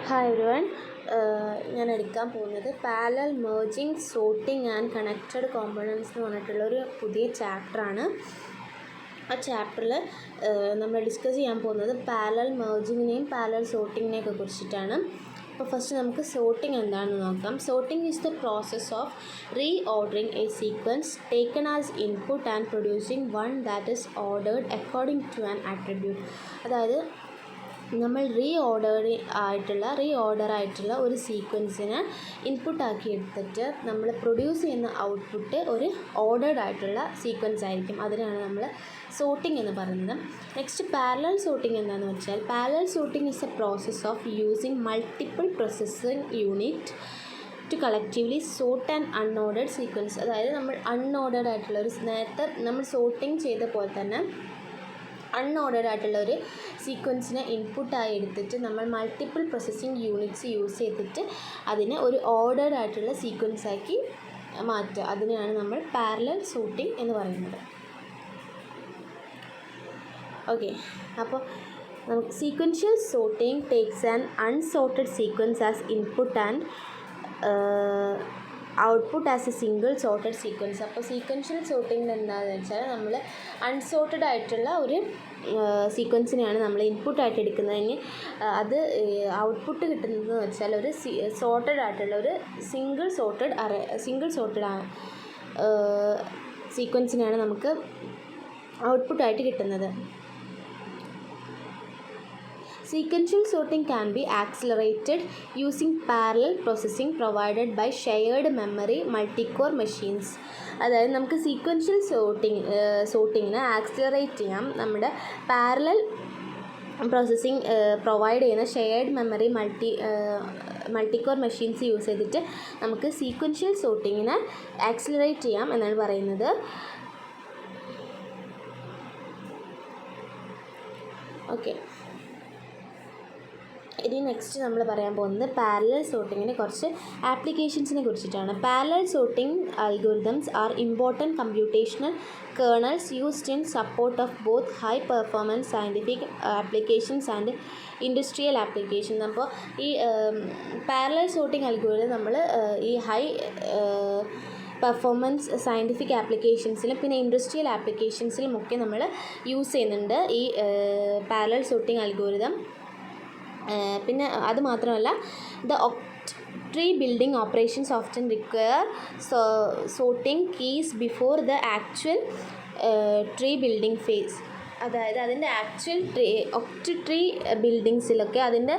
Hi everyone. ഞാൻ എടുക്കാൻ പോകുന്നത് parallel merging sorting and connected കോമ്പണൻറ്റ്സ് എന്ന് പറഞ്ഞിട്ടുള്ളൊരു പുതിയ ചാപ്റ്ററാണ്. ആ ചാപ്റ്ററിൽ നമ്മൾ ഡിസ്കസ് ചെയ്യാൻ പോകുന്നത് പാരലൽ മെർജിങ്ങിനെയും പാരലൽ സോർട്ടിങ്ങിനെയൊക്കെ കുറിച്ചിട്ടാണ്. അപ്പോൾ ഫസ്റ്റ് നമുക്ക് സോർട്ടിങ് എന്താണെന്ന് നോക്കാം. Sorting is the process of reordering a sequence taken as input and producing one that is ordered according to an attribute. അതായത് നമ്മൾ റീഓർഡർ ആയിട്ടുള്ള ഒരു സീക്വൻസിനെ ഇൻപുട്ടാക്കി എടുത്തിട്ട് നമ്മൾ പ്രൊഡ്യൂസ് ചെയ്യുന്ന ഔട്ട്പുട്ട് ഒരു ഓർഡേർഡ് ആയിട്ടുള്ള സീക്വൻസ് ആയിരിക്കും. അതിനാണ് നമ്മൾ സോർട്ടിങ് എന്ന് പറയുന്നത്. നെക്സ്റ്റ് പാരലൽ സോർട്ടിങ് എന്താണെന്ന് വെച്ചാൽ, parallel sorting is A process of using multiple processing unit two collectively sort and unordered sequence. അതായത് നമ്മൾ അൺഓർഡേർഡ് ആയിട്ടുള്ള ഒരു, നേരത്തെ നമ്മൾ സോർട്ടിങ് ചെയ്ത പോലെ തന്നെ അൺഓർഡേർഡ് ആയിട്ടുള്ള ഒരു സീക്വൻസിനെ ഇൻപുട്ടായി എടുത്തിട്ട് നമ്മൾ മൾട്ടിപ്പിൾ പ്രോസസ്സിംഗ് യൂണിറ്റ്സ് യൂസ് ചെയ്തിട്ട് അതിനെ ഒരു ഓർഡേർഡ് ആയിട്ടുള്ള സീക്വൻസാക്കി മാറ്റുക. അതിനെയാണ് നമ്മൾ പാരലൽ സോർട്ടിങ് എന്ന് പറയുന്നത്. ഓക്കെ, അപ്പോൾ നമുക്ക് sequential sorting takes an unsorted sequence as input and output as A single sorted sequence. അപ്പോൾ സീക്വൻഷ്യൽ സോർട്ടിങ്ങിൽ എന്താണെന്ന് വെച്ചാൽ, നമ്മൾ അൺസോർട്ടഡ് ആയിട്ടുള്ള ഒരു സീക്വൻസിനെയാണ് നമ്മൾ ഇൻപുട്ടായിട്ട് എടുക്കുന്നതിന് അത് ഔട്ട്പുട്ട് കിട്ടുന്നതെന്ന് വെച്ചാൽ ഒരു സോർട്ടഡ് ആയിട്ടുള്ള ഒരു സിംഗിൾ സോർട്ടഡ് സീക്വൻസിനെയാണ് നമുക്ക് ഔട്ട്പുട്ടായിട്ട് കിട്ടുന്നത്. Sequential sorting can be accelerated using parallel processing provided by shared memory multi-core machines. അതായത് നമുക്ക് സീക്വൻഷ്യൽ സോർട്ടിങ്ങിനെ ആക്സിലറേറ്റ് ചെയ്യാം നമ്മുടെ പാരലൽ പ്രോസസ്സിംഗ് പ്രൊവൈഡ് ചെയ്യുന്ന ഷെയർഡ് മെമ്മറി മൾട്ടിക്കോർ മെഷീൻസ് യൂസ് ചെയ്തിട്ട് നമുക്ക് സീക്വൻഷ്യൽ സോർട്ടിങ്ങിനെ ആക്സിലറേറ്റ് ചെയ്യാം എന്നാണ് പറയുന്നത്. ഓക്കെ, ഇനി നെക്സ്റ്റ് നമ്മൾ പറയാൻ പോകുന്നത് പാരലൽ സോർട്ടിങ്ങിനെ കുറച്ച് ആപ്ലിക്കേഷൻസിനെ കുറിച്ചിട്ടാണ്. Parallel sorting algorithms are important computational kernels used in support of both high performance scientific applications and industrial applications. അപ്പോൾ ഈ പാരലൽ സോർട്ടിംഗ് അൽഗോരിതം നമ്മൾ ഈ ഹൈ പെർഫോമൻസ് സയൻറ്റിഫിക് ആപ്ലിക്കേഷൻസിലും പിന്നെ ഇൻഡസ്ട്രിയൽ ആപ്ലിക്കേഷൻസിലും ഒക്കെ നമ്മൾ യൂസ് ചെയ്യുന്നുണ്ട് ഈ പാരലൽ സോർട്ടിംഗ് അൽഗോരിതം. പിന്നെ അത് മാത്രമല്ല, the tree building operations often require sorting keys before the actual tree building phase. അതായത് അതിൻ്റെ ആക്ച്വൽ ട്രീ ബിൽഡിങ്സിലൊക്കെ അതിൻ്റെ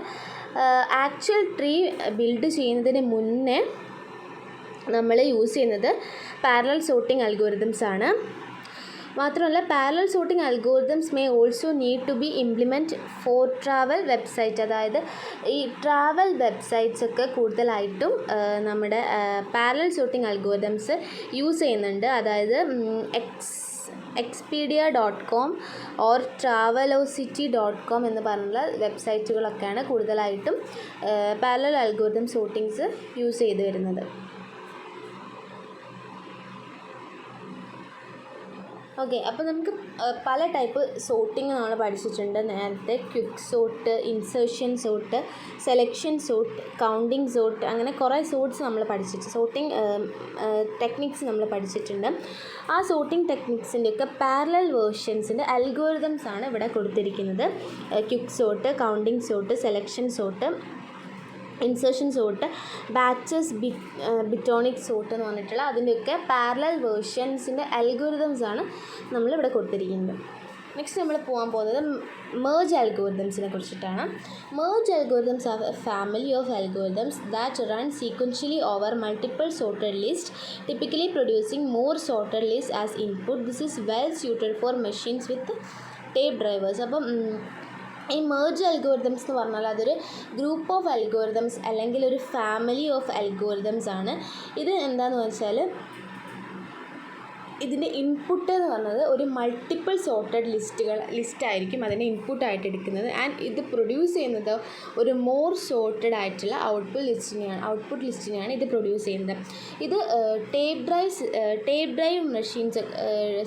ആക്ച്വൽ ട്രീ ബിൽഡ് ചെയ്യുന്നതിന് മുന്നേ നമ്മൾ യൂസ് ചെയ്യുന്നത് പാരലൽ സോർട്ടിംഗ് അൽഗോരിതംസ് ആണ്. മാത്രമല്ല, parallel sorting algorithms may also need to be implement for travel website. അതായത് ഈ ട്രാവൽ വെബ്സൈറ്റ്സ് ഒക്കെ കൂടുതലായിട്ടും നമ്മുടെ പാരലൽ സോർട്ടിംഗ് അൽഗോരിതംസ് യൂസ് ചെയ്യുന്നുണ്ട്. അതായത് expedia.com ഓർ travelocity.com എന്ന് പറഞ്ഞുള്ള വെബ്സൈറ്റുകളൊക്കെയാണ് കൂടുതലായിട്ടും പാരലൽ അൽഗോരിതം സോർട്ടിങ്സ് യൂസ് ചെയ്ത് വരുന്നത്. ഓക്കെ, അപ്പോൾ നമുക്ക് പല ടൈപ്പ് സോർട്ടിങ് നമ്മൾ പഠിച്ചിട്ടുണ്ട് നേരത്തെ. Quick sort, insertion sort, selection sort, counting sort, അങ്ങനെ കുറേ സോർട്ട്സ് നമ്മൾ സോർട്ടിങ് ടെക്നിക്സ് നമ്മൾ പഠിച്ചിട്ടുണ്ട്. ആ സോർട്ടിങ് ടെക്നിക്സിൻ്റെയൊക്കെ പാരലൽ വേർഷൻസിൻ്റെ അൽഗോരിതംസ് ആണ് ഇവിടെ കൊടുത്തിരിക്കുന്നത്. Quick sort, counting sort, selection sort, insertion sort, batches, bitonic sort എന്ന് പറഞ്ഞിട്ടുള്ള അതിൻ്റെയൊക്കെ പാരലൽ വേർഷൻസിൻ്റെ അൽഗോരിതംസ് ആണ് നമ്മളിവിടെ കൊടുത്തിരിക്കുന്നത്. നെക്സ്റ്റ് നമ്മൾ പോകാൻ പോകുന്നത് മെർജ് അൽഗോരിതംസിനെ കുറിച്ചിട്ടാണ്. Merge algorithms are a family of algorithms that run sequentially over multiple sorted list, typically producing more sorted list as input. This is well suited for machines with tape drivers. അപ്പം ഈ merge algorithms എന്ന് പറഞ്ഞാൽ അതൊരു group of algorithms അല്ലെങ്കിൽ ഒരു family of algorithms ആണ്. ഇത് എന്താണെന്ന് വെച്ചാൽ, ഇതിൻ്റെ ഇൻപുട്ട് എന്ന് പറഞ്ഞത് ഒരു മൾട്ടിപ്പിൾ സോർട്ടഡ് ലിസ്റ്റായിരിക്കും അതിനെ ഇൻപുട്ടായിട്ട് എടുക്കുന്നത്. ആൻഡ് ഇത് പ്രൊഡ്യൂസ് ചെയ്യുന്നത് ഒരു മോർ സോർട്ടഡ് ആയിട്ടുള്ള ഔട്ട്പുട്ട് ലിസ്റ്റിനെയാണ് ഇത് പ്രൊഡ്യൂസ് ചെയ്യുന്നത്. ഇത് ടേപ്പ് ഡ്രൈവ്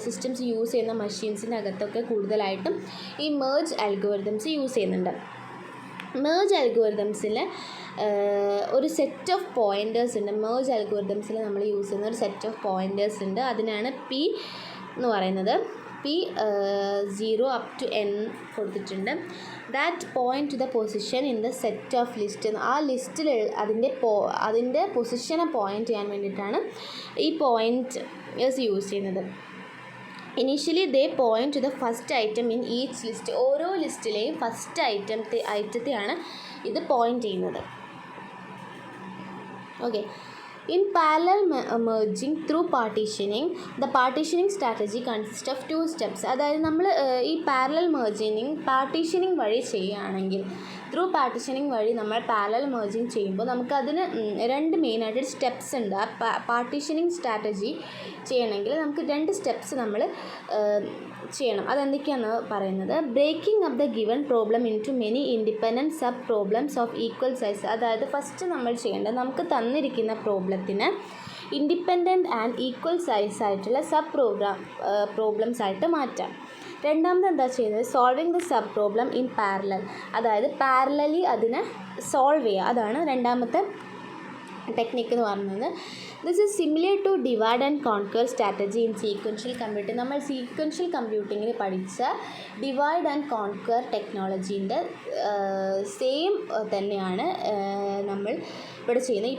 സിസ്റ്റംസ് യൂസ് ചെയ്യുന്ന മെഷീൻസിൻ്റെ അകത്തൊക്കെ കൂടുതലായിട്ടും ഈ മെർജ് അൽഗോരിതംസ് യൂസ് ചെയ്യുന്നുണ്ട്. മേർജ് അൽഗോരിതംസിൽ ഒരു സെറ്റ് ഓഫ് പോയിൻറ്റേഴ്സ് ഉണ്ട്. മേർജ് അൽഗോരിതംസിൽ നമ്മൾ യൂസ് ചെയ്യുന്ന ഒരു സെറ്റ് ഓഫ് പോയിൻറ്റേഴ്സ് ഉണ്ട്. അതിനാണ് പി എന്ന് പറയുന്നത്. പി 0 up to n കൊടുത്തിട്ടുണ്ട്. That point two the position in the set of list. ആ ലിസ്റ്റിൽ അതിൻ്റെ പൊസിഷനെ പോയിൻറ്റ് ചെയ്യാൻ വേണ്ടിയിട്ടാണ് ഈ പോയിൻറ്റേഴ്സ് യൂസ് ചെയ്യുന്നത്. Initially they point two the first item in each list. ഓരോ ലിസ്റ്റിലെയും ഫസ്റ്റ് ഐറ്റത്തെയാണ് ഇത് പോയിൻറ്റ് ചെയ്യുന്നത്. Okay. In parallel merging through partitioning, the partitioning strategy consists of 2 steps. അതായത് നമ്മൾ ഈ പാരലൽ പാർട്ടീഷനിങ് വഴി ചെയ്യുകയാണെങ്കിൽ, ത്രൂ പാർട്ടീഷനിങ് വഴി നമ്മൾ പാരലൽ മെർജിങ് ചെയ്യുമ്പോൾ നമുക്കതിന് 2 മെയിനായിട്ട് സ്റ്റെപ്സ് ഉണ്ട്. ആ പാർട്ടീഷനിങ് സ്ട്രാറ്റജി ചെയ്യണമെങ്കിൽ നമുക്ക് 2 സ്റ്റെപ്സ് നമ്മൾ ചെയ്യണം. അതെന്തൊക്കെയാണെന്ന് പറയുന്നത്, breaking up the given problem into many independent sub problems of equal size. അതായത് ഫസ്റ്റ് നമ്മൾ ചെയ്യേണ്ടത്, നമുക്ക് തന്നിരിക്കുന്ന പ്രോബ്ലത്തിന് ഇൻഡിപെൻഡൻറ്റ് ആൻഡ് ഈക്വൽ സൈസ് ആയിട്ടുള്ള സബ് പ്രോബ്ലംസ് ആയിട്ട് മാറ്റാം. രണ്ടാമത് എന്താ ചെയ്യുന്നത്, solving the sub problem in parallel. അതായത് പാരലലി അതിനെ സോൾവ് ചെയ്യുക. അതാണ് രണ്ടാമത്തെ ടെക്നിക്ക് എന്ന് പറയുന്നത്. This is similar to divide and conquer strategy in sequential computing. നമ്മൾ സീക്വൻഷ്യൽ കമ്പ്യൂട്ടിങ്ങിൽ പഠിച്ച ഡിവൈഡ് ആൻഡ് കോൺക്വർ ടെക്നോളജീൻ്റെ സെയിം തന്നെയാണ് നമ്മൾ ഇവിടെ ചെയ്യുന്ന ഈ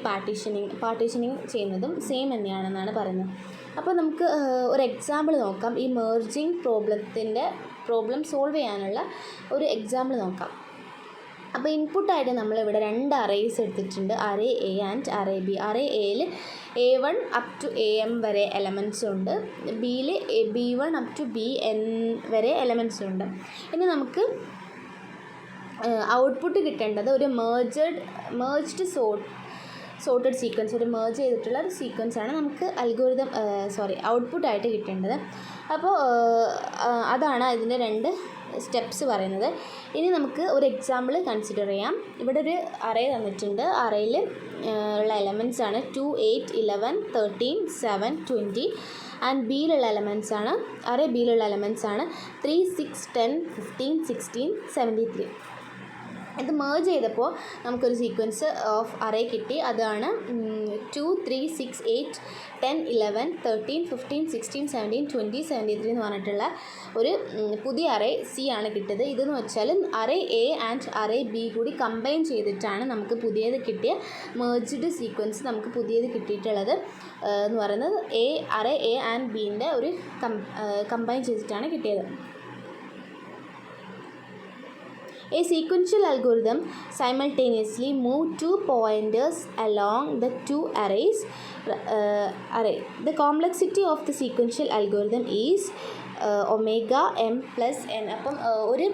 പാർട്ടീഷനിങ് ചെയ്യുന്നതും സെയിം തന്നെയാണെന്നാണ് പറയുന്നത്. അപ്പോൾ നമുക്ക് ഒരു എക്സാമ്പിൾ നോക്കാം. ഈ മെർജിങ് പ്രോബ്ലം സോൾവ് ചെയ്യാനുള്ള ഒരു എക്സാമ്പിൾ നോക്കാം. അപ്പോൾ ഇൻപുട്ടായിട്ട് നമ്മളിവിടെ 2 അറേസ് എടുത്തിട്ടുണ്ട്, array A and array B. Array എയിൽ A1 up to AM വരെ എലമെൻറ്റ്സ് ഉണ്ട്, ബിയിൽ B1 up to BN വരെ എലമെൻറ്റ്സ് ഉണ്ട്. ഇനി നമുക്ക് ഔട്ട്പുട്ട് കിട്ടേണ്ടത് ഒരു മേർജ്ഡ് സോർട്ടഡ് സീക്വൻസ്, ഒരു മേർജ് ചെയ്തിട്ടുള്ള ഒരു സീക്വൻസാണ് നമുക്ക് ഔട്ട്പുട്ടായിട്ട് കിട്ടേണ്ടത്. അപ്പോൾ അതാണ് ഇതിൻ്റെ 2 സ്റ്റെപ്സ് പറയുന്നത്. ഇനി നമുക്ക് ഒരു എക്സാമ്പിൾ കൺസിഡർ ചെയ്യാം. ഇവിടെ ഒരു അറേ തന്നിട്ടുണ്ട്. അറേയിൽ ഉള്ള എലമെൻറ്റ്സ് ആണ് 2, 8, 11, 13, 7, 20. ആൻഡ് ബിയിലുള്ള എലമെൻറ്റ്സ് ആണ്, അറേ ബിയിലുള്ള എലമെൻറ്റ്സ് ആണ് 3, 6, 10, 15, 16, 73. ഇത് മേർജ് ചെയ്തപ്പോൾ നമുക്കൊരു സീക്വൻസ് ഓഫ് അറേ കിട്ടി. അതാണ് 2, 3, 6, 8, 10, 11, 13, 15, 16, 17, 20, 73 എന്ന് പറഞ്ഞിട്ടുള്ള ഒരു പുതിയ അറേ സി ആണ് കിട്ടിയത്. ഇതെന്ന് വെച്ചാൽ array A and array B കൂടി കമ്പൈൻ ചെയ്തിട്ടാണ് നമുക്ക് പുതിയത് കിട്ടിയ മേർജ്ഡ് സീക്വൻസ് നമുക്ക് പുതിയത് കിട്ടിയിട്ടുള്ളത് എന്ന് പറയുന്നത്. അറേ എ ആൻഡ് ബീൻ്റെ ഒരു കമ്പൈൻ ചെയ്തിട്ടാണ് കിട്ടിയത്. A sequential algorithm simultaneously move 2 pointers along the 2 array. The complexity of the sequential algorithm is omega m plus n. അപ്പം ഒരു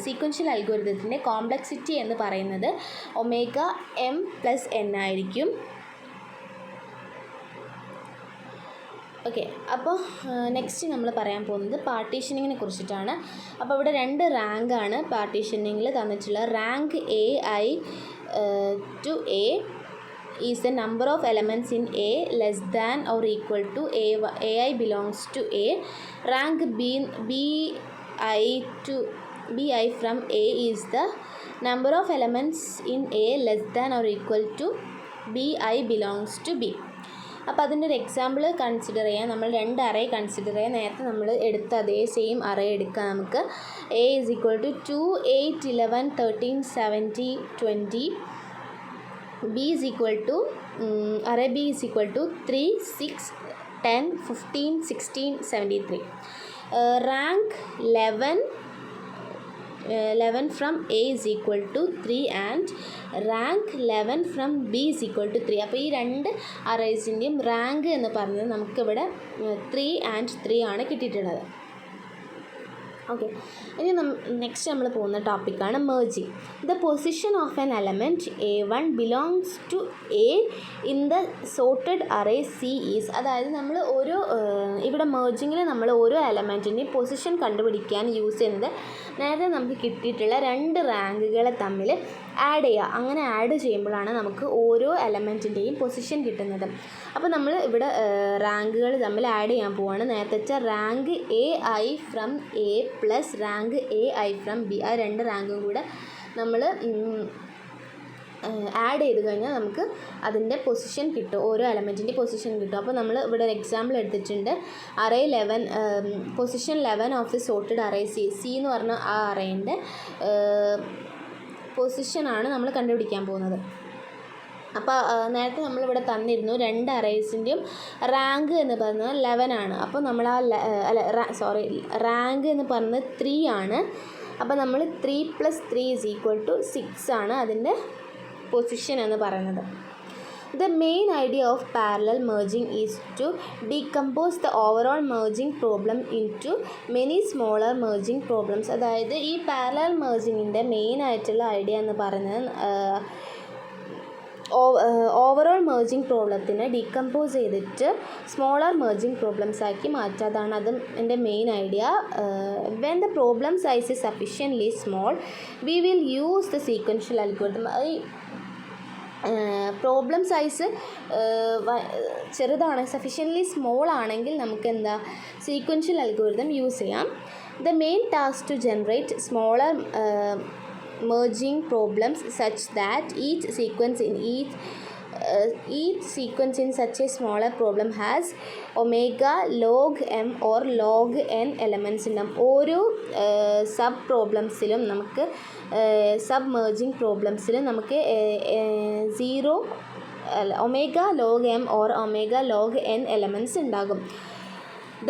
സീക്വൻഷ്യൽ അൽഗോരിതത്തിൻ്റെ കോംപ്ലക്സിറ്റി എന്ന് പറയുന്നത് ഒമേഗ m പ്ലസ് n ആയിരിക്കും. ഓക്കെ. അപ്പോൾ next നമ്മൾ പറയാൻ പോകുന്നത് പാർട്ടീഷനിങ്ങിനെ കുറിച്ചിട്ടാണ്. അപ്പോൾ ഇവിടെ 2 റാങ്കാണ് പാർട്ടീഷനിങ്ങിൽ തന്നിട്ടുള്ളത്. Rank AI to A is the number of elements in A less than or equal to AI belongs to A. Rank BI from A is the number of elements in A less than or equal to BI belongs to B. അപ്പോൾ അതിൻ്റെ ഒരു example consider ചെയ്യാം. നമ്മൾ 2 array consider ചെയ്യാം. നേരത്തെ നമ്മൾ എടുത്ത അതേ സെയിം അറേ എടുക്കാം. നമുക്ക് A is equal to 2, 8, 11, 13, 70, 20. B is equal to array B is equal to 3, 6, 10, 15, 16, 73. Rank 11 from A is equal to 3 and rank 11 from B is equal to 3. അപ്പോൾ ഈ 2 അറേസിൻ്റെയും റാങ്ക് എന്ന് പറയുന്നത് നമുക്കിവിടെ 3 and 3 ആണ് കിട്ടിയിട്ടുള്ളത്. ഓക്കെ. ഇനി നെക്സ്റ്റ് നമ്മൾ പോകുന്ന ടോപ്പിക്കാണ് merging. The position of an element A1 belongs to A in the sorted array C is. അതായത് നമ്മൾ ഇവിടെ മെർജിങ്ങിൽ നമ്മൾ ഓരോ എലമെൻറ്റിൻ്റെയും പൊസിഷൻ കണ്ടുപിടിക്കാൻ യൂസ് ചെയ്യുന്നത് നേരത്തെ നമുക്ക് കിട്ടിയിട്ടുള്ള 2 റാങ്കുകളെ തമ്മിൽ ആഡ് ചെയ്യുക. അങ്ങനെ ആഡ് ചെയ്യുമ്പോഴാണ് നമുക്ക് ഓരോ എലമെൻറ്റിൻ്റെയും പൊസിഷൻ കിട്ടുന്നത്. അപ്പോൾ നമ്മൾ ഇവിടെ റാങ്കുകൾ തമ്മിൽ ആഡ് ചെയ്യാൻ പോവുകയാണ്. നേരത്തെ rank AI from A plus rank AI from B, ആ 2 റാങ്കും കൂടെ നമ്മൾ ആഡ് ചെയ്ത് കഴിഞ്ഞാൽ നമുക്ക് അതിൻ്റെ പൊസിഷൻ കിട്ടും, ഓരോ എലമെൻറ്റിൻ്റെ പൊസിഷൻ കിട്ടും. അപ്പോൾ നമ്മൾ ഇവിടെ ഒരു എക്സാമ്പിൾ എടുത്തിട്ടുണ്ട്. Array 11 position 11 of the sorted array C എന്ന് പറഞ്ഞ ആ അറേൻ്റെ പൊസിഷനാണ് നമ്മൾ കണ്ടുപിടിക്കാൻ പോകുന്നത്. അപ്പോൾ നേരത്തെ നമ്മളിവിടെ തന്നിരുന്നു 2 അറേസിൻ്റെയും റാങ്ക് എന്ന് പറയുന്നത് 11 ആണ്. അപ്പോൾ നമ്മൾ റാങ്ക് എന്ന് പറയുന്നത് 3 ആണ്. അപ്പോൾ നമ്മൾ 3 + 3 = 6 ആണ് അതിൻ്റെ പൊസിഷൻ എന്ന് പറയുന്നത്. The main idea of parallel merging is to decompose the overall merging problem into many smaller merging problems. അതായത് ഈ പാരലൽ മെർജിങ്ങിൻ്റെ മെയിൻ ആയിട്ടുള്ള ഐഡിയ എന്ന് പറയുന്നത് ഓവറോൾ മെർജിങ് പ്രോബ്ലത്തിനെ ഡീകമ്പോസ് ചെയ്തിട്ട് സ്മോളർ മെർജിങ് പ്രോബ്ലംസ് ആക്കി മാറ്റുക. അതാണ് അത് എൻ്റെ main idea. When the problem size is sufficiently small we will use the sequential algorithm. Problem size ചെറുതാണ്, സഫിഷ്യൻ്റ്ലി സ്മോൾ ആണെങ്കിൽ നമുക്ക് എന്താ സീക്വൻഷ്യൽ അൽഗോരിതം യൂസ് ചെയ്യാം. The main task to generate smaller merging problems such that each sequence in such a smaller problem has omega log m or log n elements ഉണ്ടാകും. ഓരോ sub പ്രോബ്ലംസിലും നമുക്ക് sub merging പ്രോബ്ലംസിലും നമുക്ക് omega log M or omega log N elements ഉണ്ടാകും.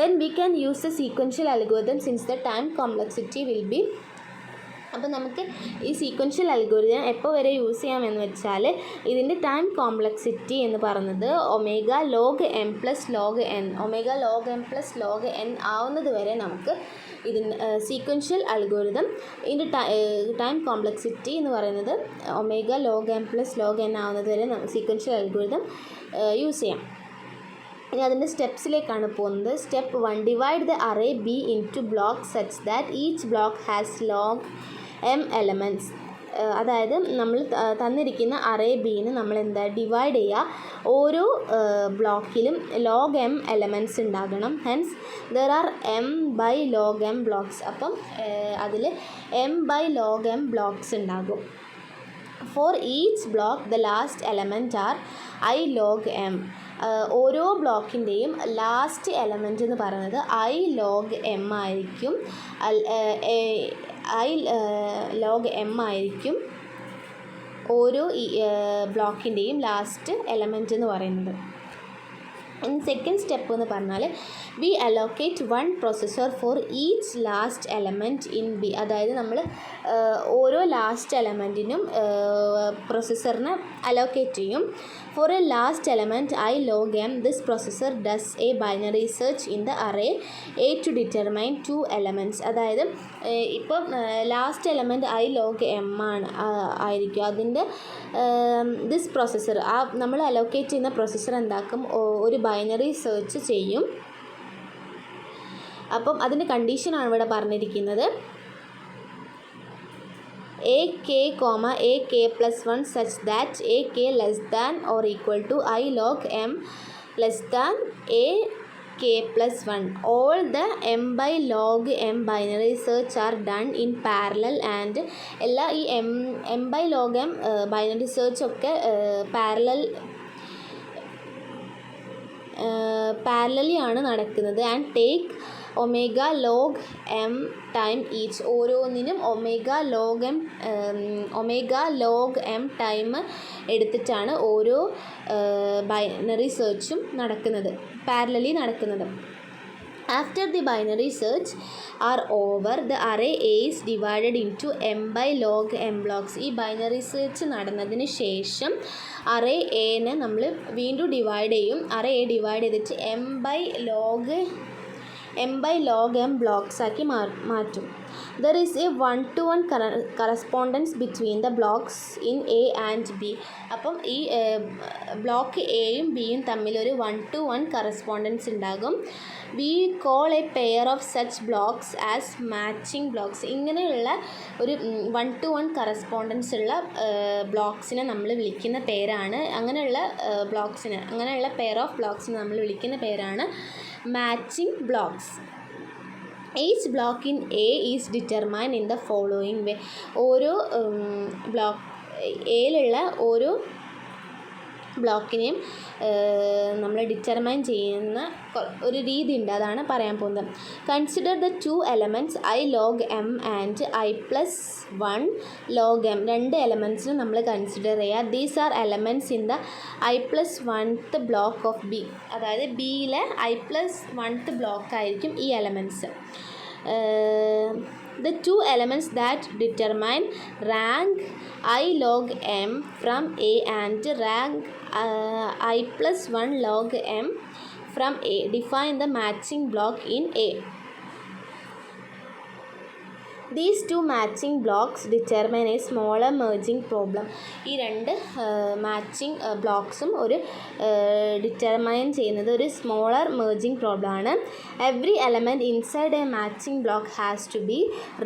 Then we can use the sequential algorithm since the time complexity will be. അപ്പോൾ നമുക്ക് ഈ sequential algorithm എപ്പോൾ വരെ യൂസ് ചെയ്യാമെന്ന് വെച്ചാൽ ഇതിൻ്റെ ടൈം കോംപ്ലക്സിറ്റി എന്ന് പറയുന്നത് omega log M plus log N ആവുന്നത് വരെ നമുക്ക് ഇതിന് സീക്വൻഷ്യൽ അൽഗോരിതം ഇതിൻ്റെ ടൈം കോംപ്ലക്സിറ്റി എന്ന് പറയുന്നത് omega log M plus log N ആവുന്നത് വരെ സീക്വൻഷ്യൽ അൽഗോരിതം യൂസ് ചെയ്യാം. ഇനി അതിൻ്റെ സ്റ്റെപ്സിലേക്കാണ് പോകുന്നത്. Step 1, divide the array B into block such that each block has log M elements. അതായത് നമ്മൾ തന്നിരിക്കുന്ന അറേ ബീന് നമ്മൾ എന്താ ഡിവൈഡ് ചെയ്യുക, ഓരോ ബ്ലോക്കിലും ലോഗ് എം എലമെൻറ്റ്സ് ഉണ്ടാകണം. Hence there are m by log m blocks. അപ്പം അതിൽ m by log m blocks ഉണ്ടാകും. For each block the last element are I log m. ഓരോ ബ്ലോക്കിൻ്റെയും ലാസ്റ്റ് എലമെൻറ്റ് എന്ന് പറയുന്നത് I log m ആയിരിക്കും. I log m ആയിരിക്കും ഓരോ ബ്ലോക്കിൻ്റെയും last element എന്ന് പറയുന്നത്. സെക്കൻഡ് സ്റ്റെപ്പ് എന്ന് പറഞ്ഞാൽ we allocate 1 processor for each last element in B. അതായത് നമ്മൾ ഓരോ ലാസ്റ്റ് എലമെൻറ്റിനും പ്രോസസ്സറിനെ അലോക്കേറ്റ് ചെയ്യും. For a last element I log m, this processor does a binary search in the array A to determine 2 elements. അതായത് ഇപ്പം last element I log m ആയിരിക്കും. അതിൻ്റെ ദിസ് പ്രോസസ്സർ നമ്മൾ അലോക്കേറ്റ് ചെയ്യുന്ന പ്രോസസ്സർ എന്താക്കും, ഒരു ബൈനറി സെർച്ച് ചെയ്യും. അപ്പം അതിൻ്റെ കണ്ടീഷനാണ് ഇവിടെ പറഞ്ഞിരിക്കുന്നത്. AK, AK +1 such that AK less than or equal to I log m less than AK +1. All the m by log m binary search are done in parallel and എല്ലാ ഈ m by log m binary search ഒക്കെ parallelly ആണ് നടക്കുന്നത്. And take omega log M time each. ഓരോന്നിനും omega log M time എടുത്തിട്ടാണ് ഓരോ binary സെർച്ചും നടക്കുന്നത്, parallelly നടക്കുന്നത്. After the binary search are over, the array A is divided into m by log m blocks. ഈ binary search നടന്നതിന് ശേഷം array എനെ നമ്മൾ വീണ്ടും ഡിവൈഡ് ചെയ്യും. അറേ എ ഡിവൈഡ് ചെയ്തിട്ട് m by log m blocks ആക്കി മാറ്റും. There is a 1-to-1 correspondence between the blocks in A and B. അപ്പം ഈ ബ്ലോക്ക് എയും ബിയും തമ്മിലൊരു 1-to-1 കറസ്പോണ്ടൻസ് ഉണ്ടാകും. We call a pair of such blocks as matching blocks. ഇങ്ങനെയുള്ള ഒരു 1-to-1 കറസ്പോണ്ടൻസ് ഉള്ള ബ്ലോക്സിനെ നമ്മൾ വിളിക്കുന്ന പേരാണ്, അങ്ങനെയുള്ള പെയർ ഓഫ് ബ്ലോക്സിനെ നമ്മൾ വിളിക്കുന്ന പേരാണ് matching blocks. Each block in A is determined in the following way. ഓരോ ബ്ലോക്ക് എയിലുള്ള ഓരോ ബ്ലോക്കിനെയും നമ്മൾ ഡിറ്റർമൈൻ ചെയ്യുന്ന ഒരു രീതി ഉണ്ട്, അതാണ് പറയാൻ പോകുന്നത്. Consider the 2 elements I log M and i+1 log M. 2 എലമെൻറ്റ്സിനും നമ്മൾ കൺസിഡർ ചെയ്യുക. These are elements in the i+1th block of B. അതായത് ബിയിലെ i+1th ബ്ലോക്ക് ആയിരിക്കും ഈ elements. The 2 elements that determine rank I log m from A and rank i+1 log m from A define the matching block in A. These 2 matching blocks determine a smaller merging problem. ഈ 2 matching ബ്ലോക്സും ഒരു determine ചെയ്യുന്നത് ഒരു smaller merging problem ആണ്. Every element inside a matching block has to be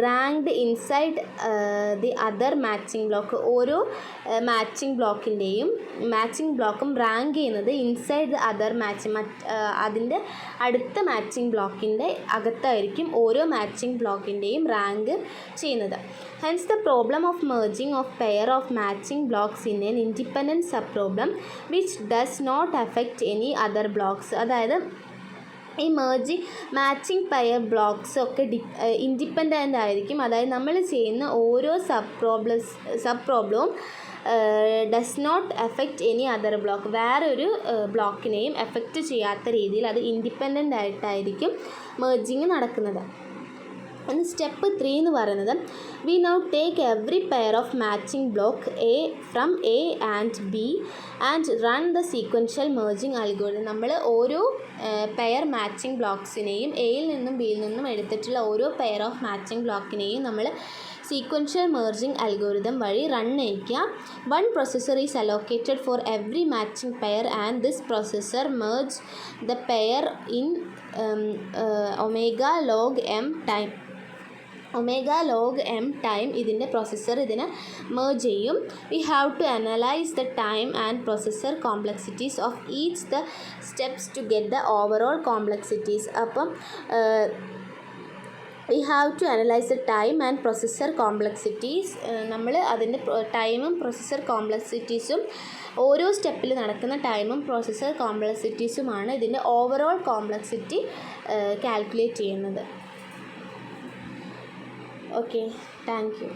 ranked inside the other matching block. ഓരോ matching ബ്ലോക്കും rank ചെയ്യുന്നത് inside the other അതിൻ്റെ അടുത്ത മാച്ചിങ് ബ്ലോക്കിൻ്റെ അകത്തായിരിക്കും ഓരോ മാച്ചിങ് ബ്ലോക്കിൻ്റെയും റാങ്ക് ചെയ്യുന്നത്. Hence the problem of merging of pair of matching blocks in an independent subproblem which does not affect any other blocks. അതായത് ഈ മാച്ചിങ് പെയർ ബ്ലോക്സ് ഒക്കെ ഇൻഡിപെൻഡൻ്റ് ആയിരിക്കും. അതായത് നമ്മൾ ചെയ്യുന്ന ഓരോ സബ് പ്രോബ്ലവും does not affect any other block. വേറൊരു ബ്ലോക്കിനെയും എഫക്റ്റ് ചെയ്യാത്ത രീതിയിൽ അത് ഇൻഡിപെൻഡൻ്റ് ആയിട്ടായിരിക്കും മെർജിങ് നടക്കുന്നത്. സ്റ്റെപ്പ് 3 എന്ന് പറയുന്നത് we now take every pair of matching block A from A and B and run the sequential merging algorithm. നമ്മൾ ഓരോ പെയർ മാച്ചിങ് ബ്ലോക്സിനെയും എയിൽ നിന്നും ബിയിൽ നിന്നും എടുത്തിട്ടുള്ള ഓരോ പെയർ ഓഫ് മാച്ചിങ് ബ്ലോക്കിനെയും നമ്മൾ സീക്വൻഷ്യൽ മെർജിങ് അൽഗോരിതം വഴി റൺ ചെയ്യിക്കുക. 1 processor is allocated for every matching pair and this processor merge the pair in omega log m time. ഇതിൻ്റെ പ്രോസസ്സർ ഇതിനെ merge ചെയ്യും. We have to analyze the time and processor complexities of each the steps to get the overall complexities. അപ്പം we have to analyze the time and processor complexities. നമ്മൾ അതിൻ്റെ ടൈമും processor കോംപ്ലക്സിറ്റീസും ഓരോ സ്റ്റെപ്പിൽ നടക്കുന്ന ടൈമും പ്രൊസസ്സർ കോംപ്ലക്സിറ്റീസുമാണ് ഇതിൻ്റെ ഓവറോൾ കോംപ്ലക്സിറ്റി കാൽക്കുലേറ്റ് ചെയ്യുന്നത്. Okay, thank you.